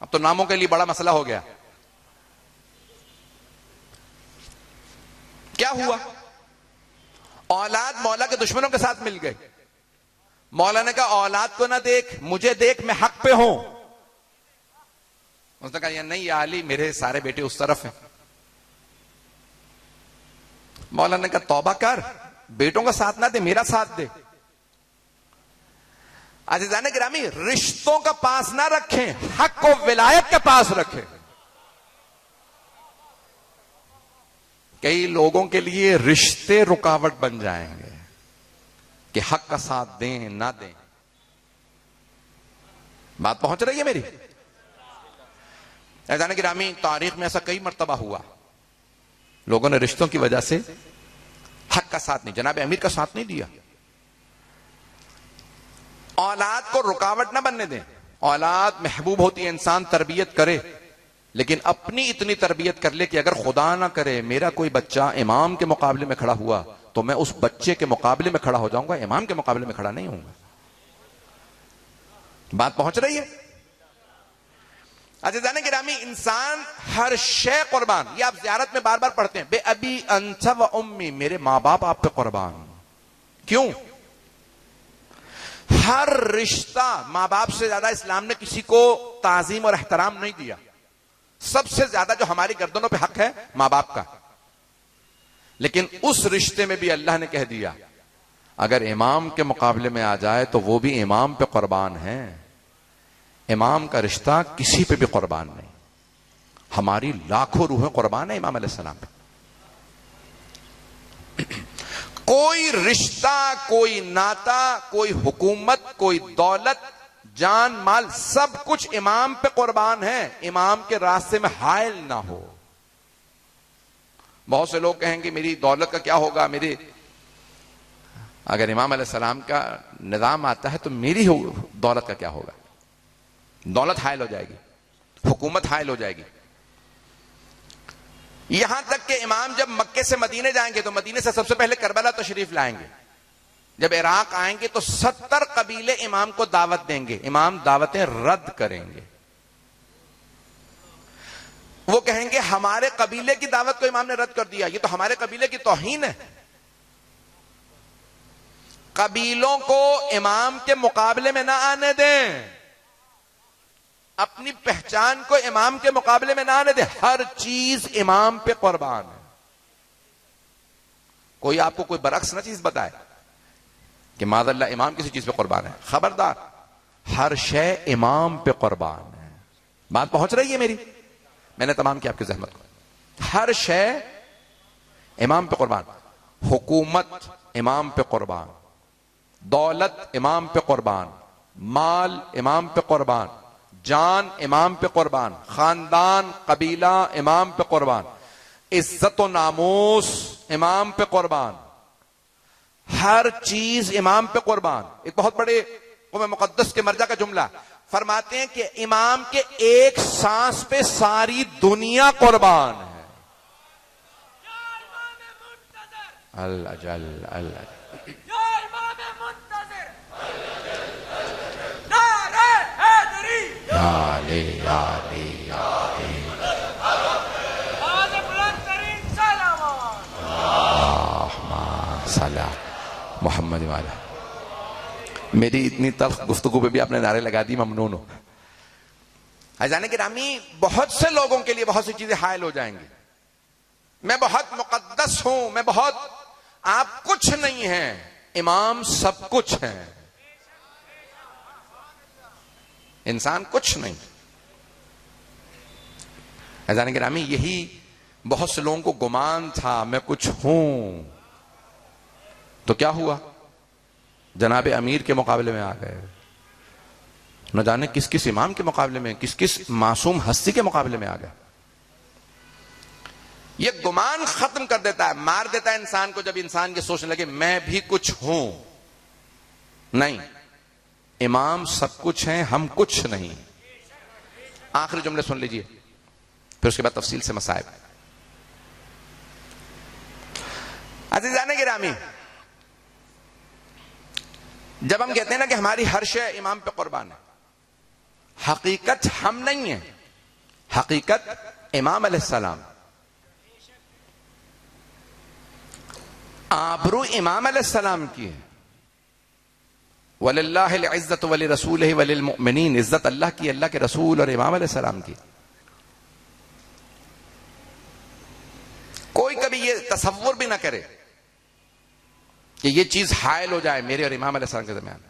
Speaker 1: اب تو ناموں کے لیے بڑا مسئلہ ہو گیا. کیا ہوا؟ اولاد مولا کے دشمنوں کے ساتھ مل گئے. مولا نے کہا اولاد کو نہ دیکھ، مجھے دیکھ، میں حق پہ ہوں. اس نے کہا یا نہیں یا علی، میرے سارے بیٹے اس طرف ہیں. مولا نے کہا توبہ کر، بیٹوں کا ساتھ نہ دے، میرا ساتھ دے. عزیزان گرامی، رشتوں کا پاس نہ رکھیں، حق کو ولایت کے پاس رکھیں. کئی لوگوں کے لیے رشتے رکاوٹ بن جائیں گے کہ حق کا ساتھ دیں نہ دیں. بات پہنچ رہی ہے میری؟ عزیزان گرامی، تاریخ میں ایسا کئی مرتبہ ہوا، لوگوں نے رشتوں کی وجہ سے حق کا ساتھ نہیں، جناب امیر کا ساتھ نہیں دیا. اولاد کو رکاوٹ نہ بننے دیں. اولاد محبوب ہوتی ہے، انسان تربیت کرے، لیکن اپنی اتنی تربیت کر لے کہ اگر خدا نہ کرے میرا کوئی بچہ امام کے مقابلے میں کھڑا ہوا تو میں اس بچے کے مقابلے میں کھڑا ہو جاؤں گا، امام کے مقابلے میں کھڑا نہیں ہوں گا. بات پہنچ رہی ہے؟ عزیزان گرامی، انسان ہر شے قربان، یہ آپ زیارت میں بار بار پڑھتے ہیں، بے ابی انت و امی، میرے ماں باپ آپ پہ قربان. کیوں؟ ہر رشتہ ماں باپ سے زیادہ اسلام نے کسی کو تعظیم اور احترام نہیں دیا. سب سے زیادہ جو ہماری گردنوں پہ حق ہے ماں باپ کا، لیکن اس رشتے میں بھی اللہ نے کہہ دیا اگر امام کے مقابلے میں آ جائے تو وہ بھی امام پہ قربان ہے. امام کا رشتہ کسی پہ بھی قربان نہیں. ہماری لاکھوں روحیں قربان ہیں امام علیہ السلام پہ. کوئی رشتہ، کوئی ناتا، کوئی حکومت، کوئی دولت، جان مال، سب کچھ امام پہ قربان ہے. امام کے راستے میں حائل نہ ہو. بہت سے لوگ کہیں گے میری دولت کا کیا ہوگا، میرے اگر امام علیہ السلام کا نظام آتا ہے تو میری دولت کا کیا ہوگا. دولت حائل ہو جائے گی، حکومت حائل ہو جائے گی. یہاں تک کہ امام جب مکے سے مدینے جائیں گے تو مدینے سے سب سے پہلے کربلا تشریف لائیں گے. جب عراق آئیں گے تو 70 قبیلے امام کو دعوت دیں گے، امام دعوتیں رد کریں گے. وہ کہیں گے ہمارے قبیلے کی دعوت کو امام نے رد کر دیا، یہ تو ہمارے قبیلے کی توہین ہے۔ قبیلوں کو امام کے مقابلے میں نہ آنے دیں، اپنی پہچان کو امام کے مقابلے میں نہ آنے دیں، ہر چیز امام پہ قربان ہے۔ کوئی آپ کو کوئی برعکس نہ چیز بتائے کہ معاذ اللہ امام کسی چیز پہ قربان ہے، خبردار، ہر شے امام پہ قربان ہے۔ بات پہنچ رہی ہے میری؟ میں نے تمام کیا آپ کی زحمت کو۔ ہر شے امام پہ قربان، حکومت امام پہ قربان، دولت امام پہ قربان، مال امام پہ قربان، جان امام پہ قربان، خاندان قبیلہ امام پہ قربان، عزت و ناموس امام پہ قربان، ہر چیز امام پہ قربان۔ ایک بہت بڑے قوم مقدس کے مرجع کا جملہ فرماتے ہیں کہ امام کے ایک سانس پہ ساری دنیا قربان ہے۔ اللہ جل اللہ محمد والا۔ میری اتنی تلخ گفتگو پہ بھی آپ نے نعرے لگا دی، ممنون ہو۔ عزیزان گرامی، بہت سے لوگوں کے لیے بہت سی چیزیں حائل ہو جائیں گی۔ میں بہت مقدس ہوں، میں بہت، آپ کچھ نہیں ہیں، امام سب کچھ ہیں، انسان کچھ نہیں۔ عزیزان گرامی، یہی بہت سے لوگوں کو گمان تھا میں کچھ ہوں، تو کیا ہوا؟ جناب امیر کے مقابلے میں آ گئے، نہ جانے کس کس امام کے مقابلے میں، کس کس معصوم ہستی کے مقابلے میں آ گئے۔ یہ گمان ختم کر دیتا ہے، مار دیتا ہے انسان کو، جب انسان یہ سوچنے لگے میں بھی کچھ ہوں۔ نہیں، امام سب کچھ ہیں، ہم کچھ نہیں۔ آخری جملے سن لیجئے، پھر اس کے بعد تفصیل سے مسائل۔ عزیزان گرامی، جب ہم کہتے ہیں نا کہ ہماری ہر شے امام پہ قربان ہے، حقیقت ہم نہیں ہیں، حقیقت امام علیہ السلام، آبرو امام علیہ السلام کی ہے۔ وَلِلَّهِ الْعِزَّةُ وَلِرَسُولِهِ وَلِلْمُؤْمِنِينَ، عزت اللہ کی، اللہ کے رسول اور امام علیہ السلام کی۔ کوئی کبھی یہ تصور بھی نہ کرے کہ یہ چیز حائل ہو جائے میرے اور امام علیہ السلام کے درمیان۔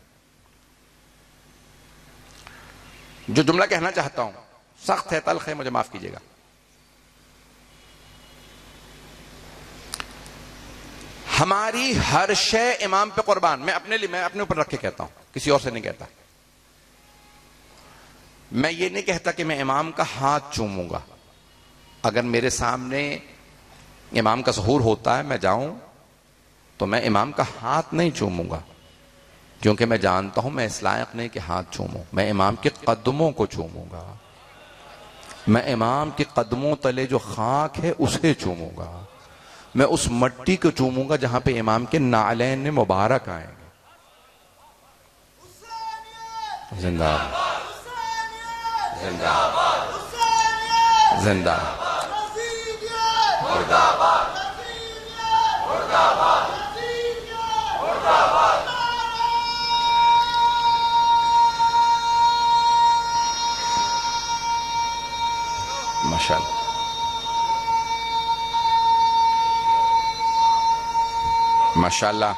Speaker 1: جو جملہ کہنا چاہتا ہوں سخت ہے، تلخ ہے، مجھے معاف کیجیے گا۔ ہماری ہر شے امام پہ قربان۔ میں اپنے لیے، میں اپنے اوپر رکھ کے کہتا ہوں، کسی اور سے نہیں کہتا۔ میں یہ نہیں کہتا کہ میں امام کا ہاتھ چوموں گا۔ اگر میرے سامنے امام کا ظہور ہوتا ہے، میں جاؤں تو میں امام کا ہاتھ نہیں چوموں گا، کیونکہ میں جانتا ہوں میں اس لائق نہیں کہ ہاتھ چوموں۔ میں امام کے قدموں کو چوموں گا، میں امام کے قدموں تلے جو خاک ہے اسے چوموں گا، میں اس مٹی کو چوموں گا جہاں پہ امام کے نعلین مبارک آئیں گے۔ زندہ زندہ زندہ ماشاء اللہ، ماشاء اللہ۔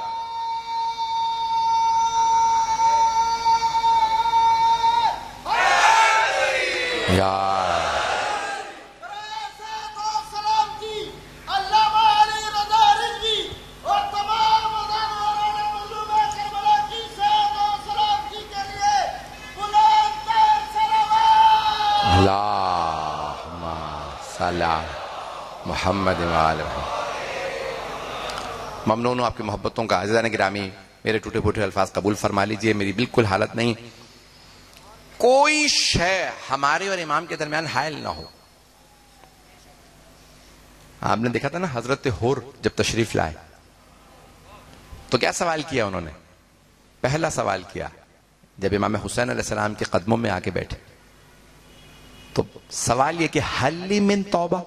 Speaker 1: محمد وآلہ ممنون ہوں آپ کی محبتوں کا۔ عزیزان گرامی، میرے ٹوٹے پھوٹے الفاظ قبول فرما لیجئے، میری بالکل حالت نہیں، کوئی شے ہمارے اور امام کے درمیان حائل نہ ہو۔ آپ نے دیکھا تھا نا حضرت حور جب تشریف لائے تو کیا سوال کیا انہوں نے؟ پہلا سوال کیا جب امام حسین علیہ السلام کے قدموں میں آ کے بیٹھے، تو سوال یہ کہ حل من توبہ.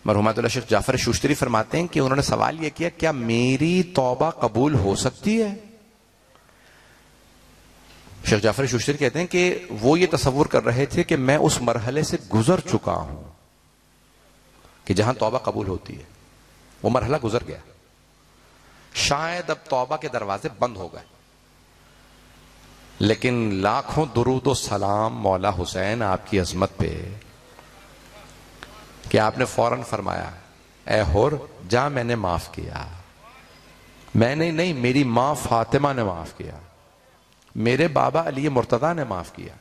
Speaker 1: مرحومات اللہ شیخ جعفر شوشتری فرماتے ہیں کہ انہوں نے سوال یہ کیا کیا میری توبہ قبول ہو سکتی ہے؟ شیخ جعفر شوشتری کہتے ہیں کہ وہ یہ تصور کر رہے تھے کہ میں اس مرحلے سے گزر چکا ہوں کہ جہاں توبہ قبول ہوتی ہے. وہ مرحلہ گزر گیا، شاید اب توبہ کے دروازے بند ہو گئے. لیکن لاکھوں درود و سلام مولا حسین آپ کی عظمت پہ کہ آپ نے فوراً فرمایا اے حر جا، میں نے معاف کیا. میں نے نہیں، میری ماں فاطمہ نے معاف کیا، میرے بابا علی مرتضیٰ نے معاف کیا،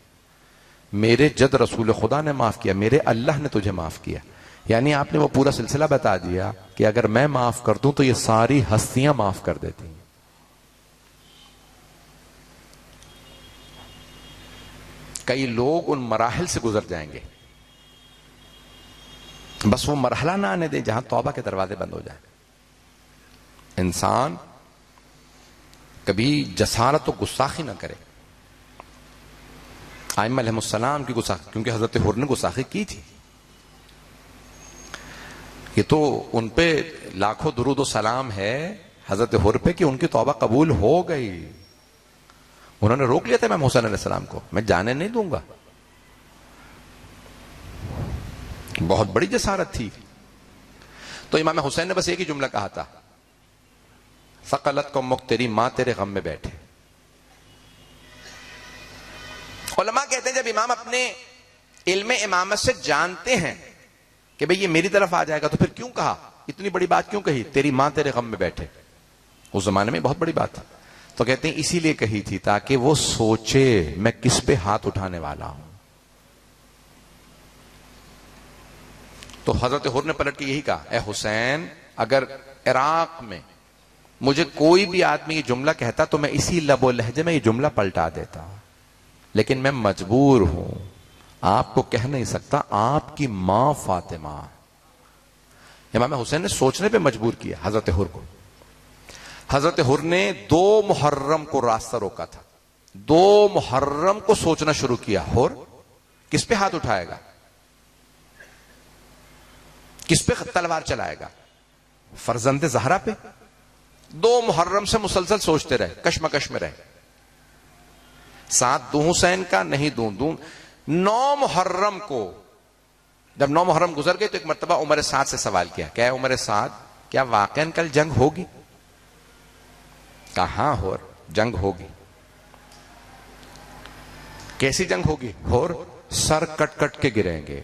Speaker 1: میرے جد رسول خدا نے معاف کیا، میرے اللہ نے تجھے معاف کیا. یعنی آپ نے وہ پورا سلسلہ بتا دیا کہ اگر میں معاف کر دوں تو یہ ساری ہستیاں معاف کر دیتی ہیں. کئی لوگ ان مراحل سے گزر جائیں گے، بس وہ مرحلہ نہ آنے دیں جہاں توبہ کے دروازے بند ہو جائیں. انسان کبھی جسارت و گستاخی نہ کرے. ائمہ علیہم السلام کی گستاخی، کیونکہ حضرت حر نے گستاخی کی تھی، یہ تو ان پہ لاکھوں درود و سلام ہے حضرت حر پہ کہ ان کی توبہ قبول ہو گئی. انہوں نے روک لیا تھا امام حسین علیہ السلام کو، میں جانے نہیں دوں گا. بہت بڑی جسارت تھی. تو امام حسین نے بس ایک ہی جملہ کہا تھا، ثقلت کو مک تیری ماں تیرے غم میں بیٹھے. علماء کہتے ہیں جب امام اپنے علم امامت سے جانتے ہیں کہ بھئی یہ میری طرف آ جائے گا تو پھر کیوں کہا، اتنی بڑی بات کیوں کہی، تیری ماں تیرے غم میں بیٹھے. اس زمانے میں بہت بڑی بات ہے. تو کہتے ہیں اسی لیے کہی تھی تاکہ وہ سوچے میں کس پہ ہاتھ اٹھانے والا ہوں. تو حضرت حر نے پلٹ کے یہی کہا اے حسین اگر عراق میں مجھے کوئی بھی آدمی یہ جملہ کہتا تو میں اسی لب و لہجے میں یہ جملہ پلٹا دیتا، لیکن میں مجبور ہوں، آپ کو کہہ نہیں سکتا. آپ کی ماں فاطمہ. امام حسین نے سوچنے پہ مجبور کیا حضرت حر کو. حضرت حر نے 2 محرم کو راستہ روکا تھا، 2 محرم کو سوچنا شروع کیا حر کس پہ ہاتھ اٹھائے گا، کس پہ تلوار چلائے گا، فرزند زہرا پہ. 2 محرم سے مسلسل سوچتے رہے، کشمکش میں رہے. ساتھ دوں حسین کا، نہیں دوں. 9 محرم کو جب 9 محرم گزر گئے تو ایک مرتبہ عمر سعد سے سوال کیا کہ عمر سعد کیا واقعاً کل جنگ ہوگی؟ کہا ہاں حر جنگ ہوگی. کیسی جنگ ہوگی؟ حر سر کٹ کٹ کے گریں گے،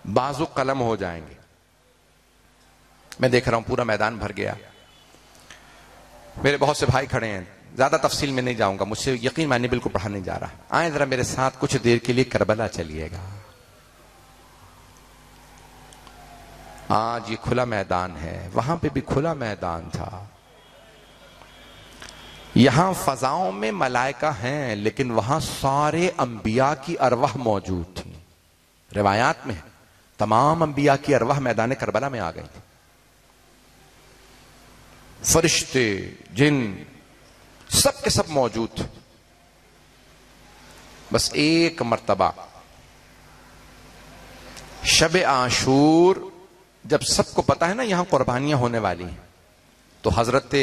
Speaker 1: بازو قلم ہو جائیں گے. میں دیکھ رہا ہوں پورا میدان بھر گیا، میرے بہت سے بھائی کھڑے ہیں، زیادہ تفصیل میں نہیں جاؤں گا، مجھ سے یقین مانیے بالکل پڑھا نہیں جا رہا. آئیں ذرا میرے ساتھ کچھ دیر کے لیے کربلا چلیے گا. آج یہ کھلا میدان ہے، وہاں پہ بھی کھلا میدان تھا. یہاں فضاؤں میں ملائکہ ہیں لیکن وہاں سارے انبیاء کی ارواح موجود تھیں. روایات میں تمام انبیاء کی ارواح میدان کربلا میں آ گئی تھی. فرشتے، جن، سب کے سب موجود تھے. بس ایک مرتبہ شب عاشور جب سب کو پتا ہے نا یہاں قربانیاں ہونے والی ہیں، تو حضرت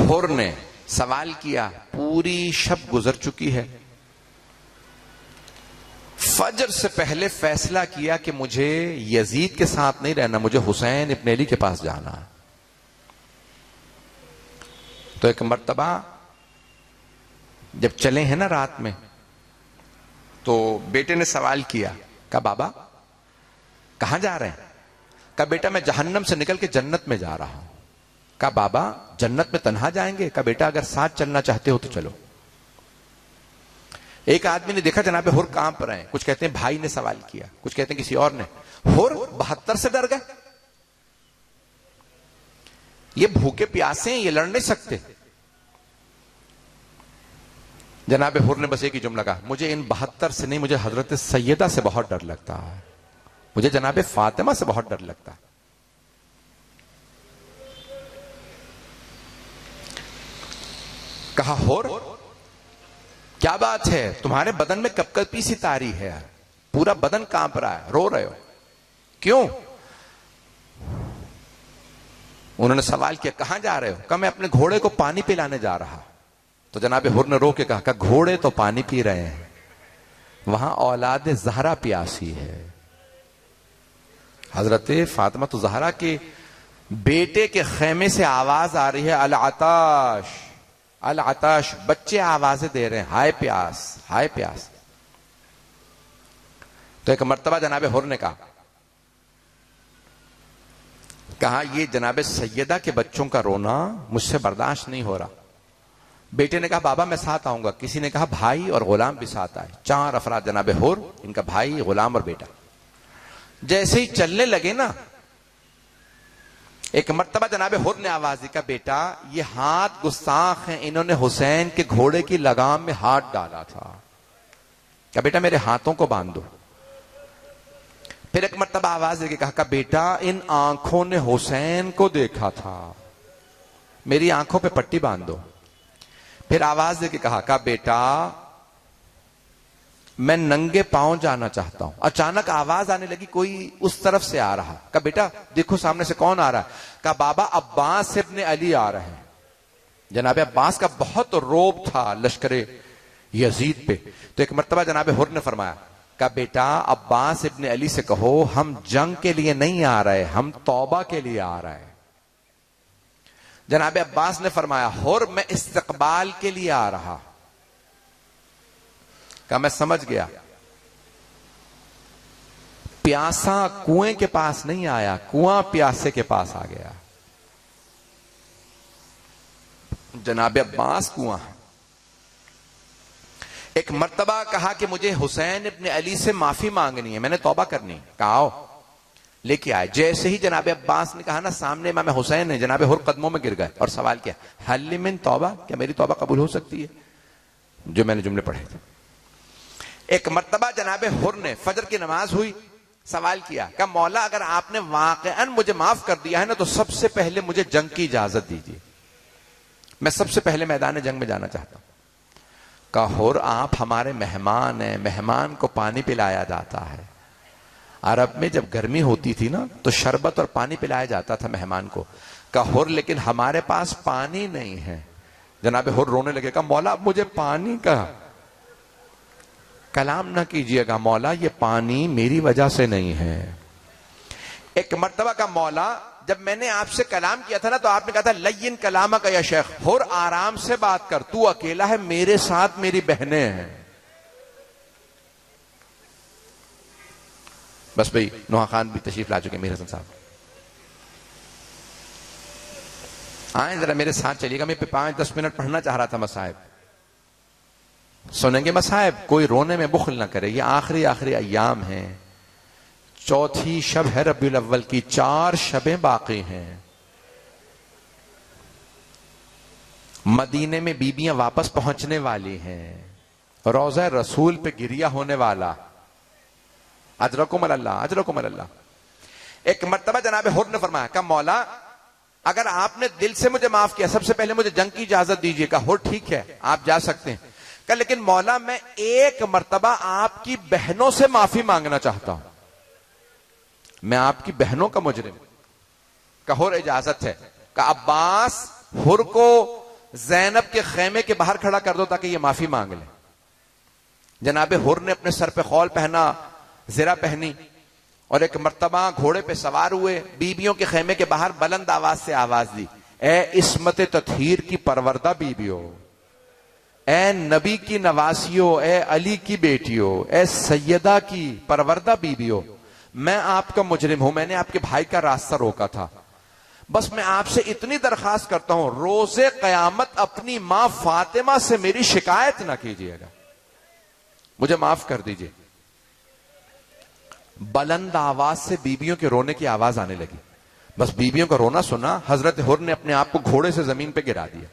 Speaker 1: حر نے سوال کیا، پوری شب گزر چکی ہے، فجر سے پہلے فیصلہ کیا کہ مجھے یزید کے ساتھ نہیں رہنا، مجھے حسین ابن علی کے پاس جانا. تو ایک مرتبہ جب چلے ہیں نا رات میں تو بیٹے نے سوال کیا، کہا بابا کہاں جا رہے ہیں؟ کہا بیٹا میں جہنم سے نکل کے جنت میں جا رہا ہوں. کہا بابا جنت میں تنہا جائیں گے؟ کہا بیٹا اگر ساتھ چلنا چاہتے ہو تو چلو. ایک آدمی نے دیکھا جناب حر کہاں پر ہیں، کچھ کہتے ہیں بھائی نے سوال کیا، کچھ کہتے ہیں کسی اور نے. حر 72 سے ڈر گئے، یہ بھوکے پیاسے ہیں، یہ لڑ نہیں سکتے. جناب حر نے بس ایک ہی جملہ کہا، مجھے ان 72 سے نہیں، مجھے حضرت سیدہ سے بہت ڈر لگتا ہے، مجھے جناب فاطمہ سے بہت ڈر لگتا ہے. کہا ہور کیا بات ہے، تمہارے بدن میں کپ کپی سی تاری ہے، پورا بدن کانپ رہا ہے، رو رہے ہو کیوں؟ انہوں نے سوال کیا کہاں جا رہے ہو؟ کہا میں اپنے گھوڑے کو پانی پلانے جا رہا۔ تو جناب حر نے رو کے کہا کہ گھوڑے تو پانی پی رہے ہیں، وہاں اولاد زہرا پیاسی ہے۔ حضرت فاطمہ تو زہرا کے بیٹے کے خیمے سے آواز آ رہی ہے، العطاش العطاش، بچے آوازیں دے رہے ہیں، ہائے پیاس ہائے پیاس۔ تو ایک مرتبہ جناب حر نے کہا یہ جناب سیدہ کے بچوں کا رونا مجھ سے برداشت نہیں ہو رہا۔ بیٹے نے کہا بابا میں ساتھ آؤں گا۔ کسی نے کہا بھائی اور غلام بھی ساتھ آئے، 4 افراد، جناب حر، ان کا بھائی، غلام اور بیٹا۔ جیسے ہی چلنے لگے نا، ایک مرتبہ جناب حر نے آواز دی، کہا بیٹا یہ ہاتھ گستاخ ہیں، انہوں نے حسین کے گھوڑے کی لگام میں ہاتھ ڈالا تھا، کہا بیٹا میرے ہاتھوں کو باندھ دو۔ پھر ایک مرتبہ آواز دے کے کہا بیٹا ان آنکھوں نے حسین کو دیکھا تھا، میری آنکھوں پہ پٹی باندھ دو۔ پھر آواز دے کے کہا بیٹا میں ننگے پاؤں جانا چاہتا ہوں۔ اچانک آواز آنے لگی، کوئی اس طرف سے آ رہا۔ کہا بیٹا دیکھو سامنے سے کون آ رہا ہے؟ کہا بابا عباس ابن علی آ رہے ہیں۔ جناب عباس کا بہت روب تھا لشکر یزید پہ۔ تو ایک مرتبہ جناب حر نے فرمایا، کہا بیٹا عباس ابن علی سے کہو ہم جنگ کے لیے نہیں آ رہے، ہم توبہ کے لیے آ رہے ہیں۔ جناب عباس نے فرمایا حر میں استقبال کے لیے آ رہا۔ کہا میں سمجھ گیا، پیاسا کنویں کے پاس نہیں آیا، کنواں پیاسے کے پاس آ گیا۔ جناب عباس کنواں۔ ایک مرتبہ کہا کہ مجھے حسین ابن علی سے معافی مانگنی ہے، میں نے توبہ کرنی۔ کہا آؤ، لے کے آئے۔ جیسے ہی جناب عباس نے کہا نا سامنے امام حسین ہے، جناب حر قدموں میں گر گئے اور سوال کیا، حل من توبہ، کیا میری توبہ قبول ہو سکتی ہے؟ جو میں نے جملے پڑھے تھے۔ ایک مرتبہ جناب حر نے فجر کی نماز ہوئی، سوال کیا کہ مولا اگر آپ نے واقعاً مجھے معاف کر دیا ہے نا تو سب سے پہلے مجھے جنگ کی اجازت دیجیے، میں سب سے پہلے میدان جنگ میں جانا چاہتا ہوں۔ کہا حر آپ ہمارے مہمان ہیں، مہمان کو پانی پلایا جاتا ہے۔ عرب میں جب گرمی ہوتی تھی نا تو شربت اور پانی پلایا جاتا تھا مہمان کو۔ کہا حر لیکن ہمارے پاس پانی نہیں ہے۔ جناب حر رونے لگے، کہا مولا اب مجھے پانی کا کلام نہ کیجئے گا، مولا یہ پانی میری وجہ سے نہیں ہے۔ ایک مرتبہ کا مولا جب میں نے آپ سے کلام کیا تھا نا تو آپ نے کہا تھا لین کلامک یا شیخ، حر آرام سے بات کر، تو اکیلا ہے، میرے ساتھ میری بہنیں ہیں۔ بس بھئی نوحہ خان بھی تشریف لا چکے، میر حسن صاحب آئیں ذرا میرے ساتھ چلیے گا، میں 5-10 منٹ پڑھنا چاہ رہا تھا مصائب، سنیں گے مصائب؟ کوئی رونے میں بخل نہ کرے، یہ آخری ایام ہیں، 4تھی شب ہے ربیع الاول کی، 4 شبیں باقی ہیں۔ مدینے میں بیبیاں واپس پہنچنے والی ہیں، روضہ رسول پہ گریہ ہونے والا، اجرکم اللہ اجرکم اللہ۔ ایک مرتبہ جناب حر نے فرمایا کہ مولا اگر آپ نے دل سے مجھے معاف کیا، سب سے پہلے مجھے جنگ کی اجازت دیجیے۔ کہا حر ٹھیک ہے آپ جا سکتے ہیں۔ کہا لیکن مولا میں ایک مرتبہ آپ کی بہنوں سے معافی مانگنا چاہتا ہوں، میں آپ کی بہنوں کا مجرم۔ کہا حر اجازت ہے۔ کہا عباس حر کو زینب کے خیمے کے باہر کھڑا کر دو تاکہ یہ معافی مانگ لے۔ جناب حر نے اپنے سر پہ خول پہنا، زرہ پہنی، اور ایک مرتبہ گھوڑے پہ سوار ہوئے، بیبیوں کے خیمے کے باہر بلند آواز سے آواز دی، اے عصمت تطہیر کی پروردہ بیبیوں، اے نبی کی نواسیوں، اے علی کی بیٹیوں، اے سیدہ کی پروردہ بیبیوں، میں آپ کا مجرم ہوں، میں نے آپ کے بھائی کا راستہ روکا تھا، بس میں آپ سے اتنی درخواست کرتا ہوں روز قیامت اپنی ماں فاطمہ سے میری شکایت نہ کیجیے گا، مجھے معاف کر دیجیے۔ بلند آواز سے بیبیوں کے رونے کی آواز آنے لگی، بس بیبیوں کا رونا سنا حضرت حر نے اپنے آپ کو گھوڑے سے زمین پہ گرا دیا،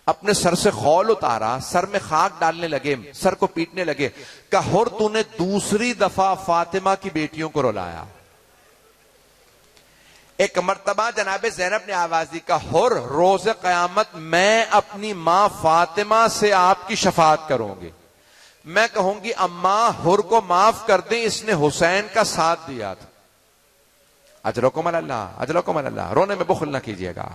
Speaker 1: اپنے سر سے خول اتارا، سر میں خاک ڈالنے لگے، سر کو پیٹنے لگے کہ حر تو نے دوسری دفعہ فاطمہ کی بیٹیوں کو رلایا۔
Speaker 2: ایک مرتبہ جناب زینب نے آواز دی، کہا حر روز قیامت میں اپنی ماں فاطمہ سے آپ کی شفاعت کروں گی، میں کہوں گی اماں حر کو معاف کر دیں، اس نے حسین کا ساتھ دیا تھا، اجرکم اللہ اجرکم اللہ، رونے میں بخل نہ کیجیے گا۔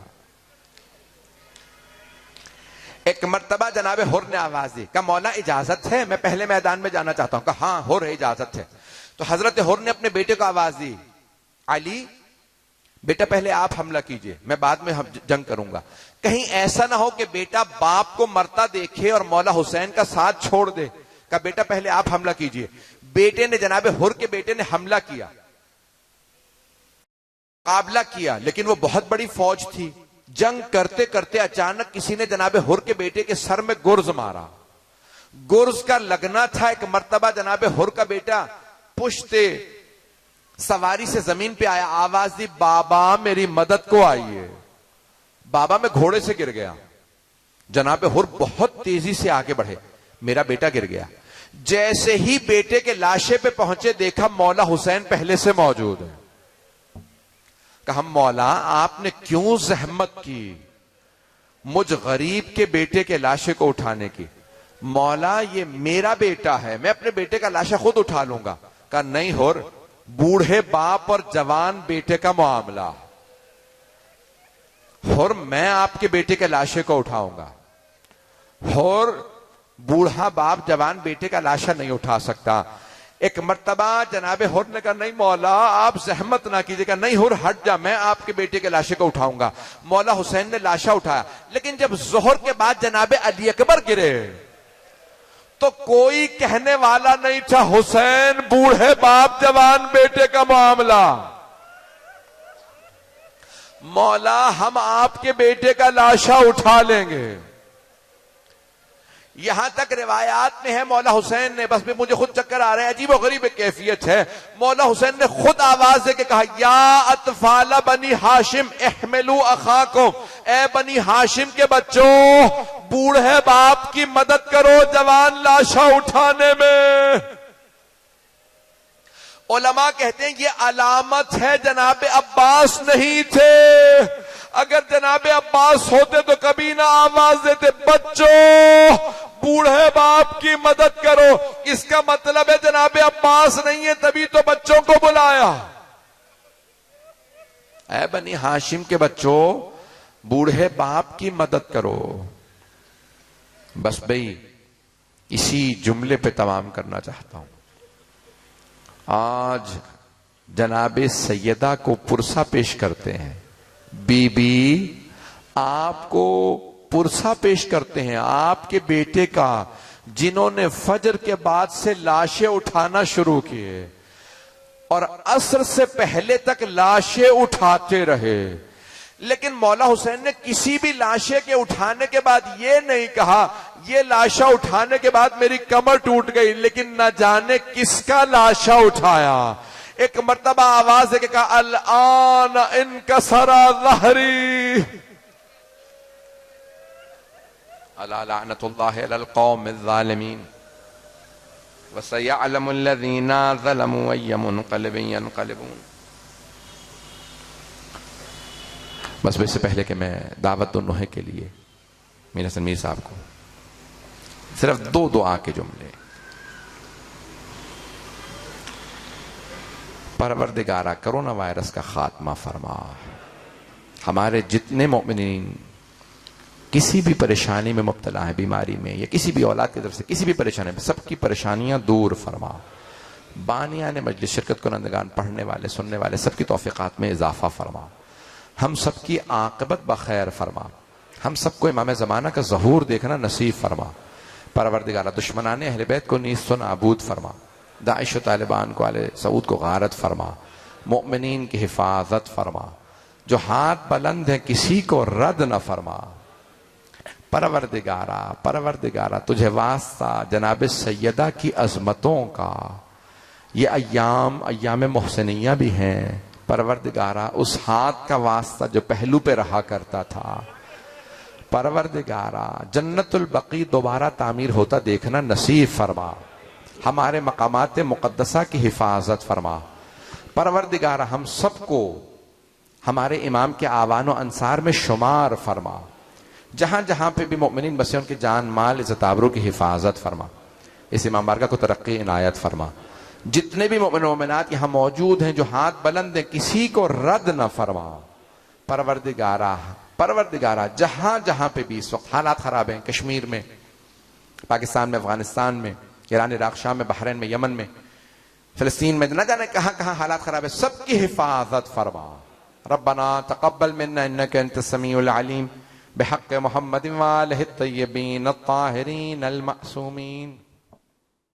Speaker 2: ایک مرتبہ جناب حر نے آواز دی، کہا مولا اجازت ہے میں پہلے میدان میں جانا چاہتا ہوں، کہا ہاں حر ہے اجازت ہے۔ تو حضرت حر نے اپنے بیٹے کو آواز دی، علی بیٹا پہلے آپ حملہ کیجئے، میں بعد میں جنگ کروں گا، کہیں ایسا نہ ہو کہ بیٹا باپ کو مرتا دیکھے اور مولا حسین کا ساتھ چھوڑ دے، کہا بیٹا پہلے آپ حملہ کیجئے۔ بیٹے نے جناب حر کے بیٹے نے حملہ کیا، مقابلہ کیا، لیکن وہ بہت بڑی فوج تھی، جنگ کرتے کرتے اچانک کسی نے جناب حر کے بیٹے کے سر میں گرز مارا، گرز کا لگنا تھا۔ ایک مرتبہ جناب حر کا بیٹا پشتے سواری سے زمین پہ آیا، آواز دی بابا میری مدد کو آئیے، بابا میں گھوڑے سے گر گیا۔ جناب حر بہت تیزی سے آگے بڑھے، میرا بیٹا گر گیا۔ جیسے ہی بیٹے کے لاشے پہ پہنچے دیکھا مولا حسین پہلے سے موجود ہے، کہا مولا آپ نے کیوں زحمت کی مجھ غریب کے بیٹے کے لاشے کو اٹھانے کی؟ مولا یہ میرا بیٹا ہے، میں اپنے بیٹے کا لاشا خود اٹھا لوں گا۔ کہا نہیں حر، بوڑھے باپ اور جوان بیٹے کا معاملہ، حر میں آپ کے بیٹے کے لاشے کو اٹھاؤں گا۔ حر بوڑھا باپ جوان بیٹے کا لاشا نہیں اٹھا سکتا۔ ایک مرتبہ جناب حر نے کہا نہیں مولا آپ زحمت نہ کیجیے گا، نہیں حر ہٹ جا، میں آپ کے بیٹے کے لاشے کو اٹھاؤں گا۔ مولا حسین نے لاشا اٹھایا، لیکن جب ظہر کے بعد جناب علی اکبر گرے تو کوئی کہنے والا نہیں تھا حسین بوڑھے باپ جوان بیٹے کا معاملہ، مولا ہم آپ کے بیٹے کا لاشا اٹھا لیں گے۔ یہاں تک روایات میں ہے مولا حسین نے، بس بھی مجھے خود چکر آ رہے ہیں، عجیب و غریب کیفیت ہے، مولا حسین نے خود آواز دے کے کہا یا اطفال بنی ہاشم احملوا اخاکم، اے بنی ہاشم کے بچوں بوڑھے باپ کی مدد کرو جوان لاشا اٹھانے میں۔ علماء کہتے ہیں یہ علامت ہے جناب عباس نہیں تھے، اگر جناب عباس ہوتے تو کبھی نہ آواز دیتے بچوں بوڑھے باپ کی مدد کرو، اس کا مطلب ہے جناب عباس نہیں ہے، تبھی تو بچوں کو بلایا، اے بنی ہاشم کے بچوں بوڑھے باپ کی مدد کرو۔ بس بھئی اسی جملے پہ تمام کرنا چاہتا ہوں۔ آج جناب سیدہ کو پرسہ پیش کرتے ہیں، بی بی آپ کو پرسہ پیش کرتے ہیں آپ کے بیٹے کا، جنہوں نے فجر کے بعد سے لاشیں اٹھانا شروع کیے اور عصر سے پہلے تک لاشیں اٹھاتے رہے، لیکن مولا حسین نے کسی بھی لاشے کے اٹھانے کے بعد یہ نہیں کہا یہ لاشا اٹھانے کے بعد میری کمر ٹوٹ گئی، لیکن نہ جانے کس کا لاشا اٹھایا۔ ایک مرتبہ آواز ہے کہ کہا الآن انکسر ظہری، الا لعنت اللہ علی القوم الظالمین وسیعلم الذین ظلموا ای منقلب ینقلبون۔ بس اس سے پہلے کہ میں دعوت دوں نوحے کے لیے میرے حسن میر صاحب کو صرف دو دعا کے جملے۔ پروردگارہ کرونا وائرس کا خاتمہ فرما، ہمارے جتنے مومنین کسی بھی پریشانی میں مبتلا ہیں، بیماری میں یا کسی بھی اولاد کی طرف سے کسی بھی پریشانی میں، سب کی پریشانیاں دور فرما، بانیان مجلس شرکت کنندگان پڑھنے والے سننے والے سب کی توفیقات میں اضافہ فرما، ہم سب کی عاقبت بخیر فرما، ہم سب کو امام زمانہ کا ظہور دیکھنا نصیب فرما۔ پروردگارہ دشمنان اہل بیت کو نیست و نابود فرما، داعش و طالبان کو آل سعود کو غارت فرما، مؤمنین کی حفاظت فرما، جو ہاتھ بلند ہیں کسی کو رد نہ فرما۔ پروردگارہ تجھے واسطہ جناب سیدہ کی عظمتوں کا، یہ ایام محسنیہ بھی ہیں، پروردگارہ اس ہاتھ کا واسطہ جو پہلو پہ رہا کرتا تھا، پروردگارہ جنت البقیع دوبارہ تعمیر ہوتا دیکھنا نصیب فرما، ہمارے مقامات مقدسہ کی حفاظت فرما۔ پروردگارہ ہم سب کو ہمارے امام کے آوان و انصار میں شمار فرما. جہاں جہاں پہ بھی مؤمنین بسے ان کی جان مال عزت آبرو کی حفاظت فرما. اس امام بارگاہ کو ترقی عنایت فرما. جتنے بھی مؤمن مومنات یہاں موجود ہیں جو ہاتھ بلند ہیں کسی کو رد نہ فرما. پروردگارہ جہاں جہاں پہ بھی اس وقت حالات خراب ہیں، کشمیر میں، پاکستان میں، افغانستان میں، ایران، عراق، شام میں، بحرین میں، یمن میں، فلسطین میں، نہ جانے کہاں کہاں حالات خراب ہے، سب کی حفاظت فرما. ربنا تقبل منا انك انت السميع العليم بحق محمد وآله الطيبين الطاهرين المعصومين.